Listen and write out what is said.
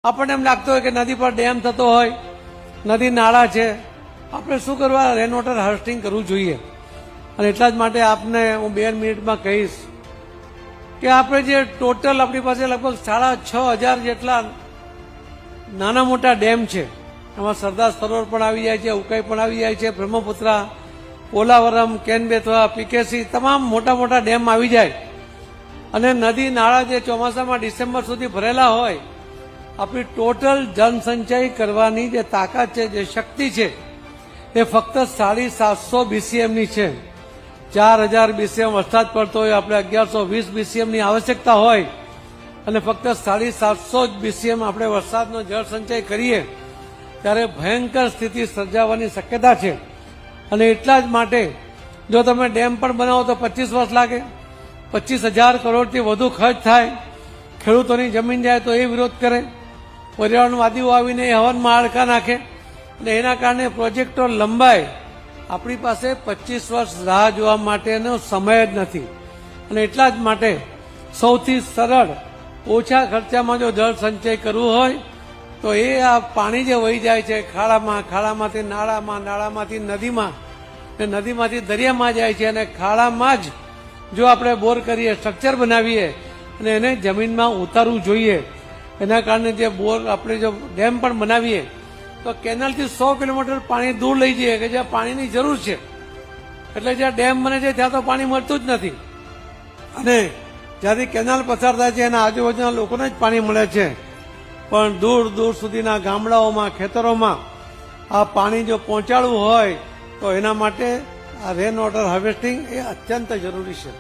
આપણને એમ લાગતું હોય કે નદી પર ડેમ થતો હોય, નદી નાળા છે, આપણે શું કરવા, રેન વોટર હાર્વેસ્ટિંગ કરવું જોઈએ. અને એટલા જ માટે આપને હું 2 મિનિટમાં કહીશ કે આપણે જે ટોટલ આપણી પાસે લગભગ 6,500 જેટલા નાના મોટા ડેમ છે. એમાં સરદાર સરોવર પણ આવી જાય છે, ઉકાઈ પણ આવી જાય છે, બ્રહ્મપુત્રા, પોલાવરમ, કેન બેતવા, પીકેસી, તમામ મોટા મોટા ડેમ આવી જાય. અને નદી નાળા જે ચોમાસામાં ડિસેમ્બર સુધી ભરેલા હોય, આપણી ટોટલ જનસંચય કરવાની જે તાકાત છે, જે શક્તિ છે, એ ફક્ત 750 BCMની છે. 4,000 BCM વરસાદ પડતો હોય, આપણે 1120 BCMની આવશ્યકતા હોય અને ફક્ત 750 BCM આપણે વરસાદનો જળ સંચય કરીએ ત્યારે ભયંકર સ્થિતિ સર્જાવાની શક્યતા છે. અને એટલા જ માટે જો તમે ડેમ પણ બનાવો તો 25 વર્ષ લાગે, 25,000 કરોડથી વધુ ખર્ચ થાય, ખેડૂતોની જમીન જાય તો એ વિરોધ કરે, પર્યાવરણવાદીઓ આવીને એ હવનમાં હાડકા નાખે અને એના કારણે પ્રોજેક્ટો લંબાય. આપણી પાસે 25 વર્ષ રાહ જોવા માટેનો સમય જ નથી. અને એટલા જ માટે સૌથી સરળ, ઓછા ખર્ચામાં જો જળ સંચય કરવું હોય તો એ આ પાણી જે વહી જાય છે ખાડામાં, ખાડામાંથી નાળામાં, નાળામાંથી નદીમાં, ને નદીમાંથી દરિયામાં જાય છે. અને ખાડામાં જ જો આપણે બોર કરીએ, સ્ટ્રક્ચર બનાવીએ અને એને જમીનમાં ઉતારવું જોઈએ. એના કારણે જે બોર આપણે જો ડેમ પણ બનાવીએ તો કેનાલથી 100 કિલોમીટર પાણી દૂર લઈ જઈએ કે જ્યાં પાણીની જરૂર છે. એટલે જ્યાં ડેમ બને છે ત્યાં તો પાણી મળતું જ નથી. અને જ્યાંથી કેનાલ પસાર થાય છે એના આજુબાજુના લોકોને જ પાણી મળે છે. પણ દૂર દૂર સુધીના ગામડાઓમાં, ખેતરોમાં આ પાણી જો પહોંચાડવું હોય તો એના માટે આ રેન વોટર હાર્વેસ્ટિંગ એ અત્યંત જરૂરી છે.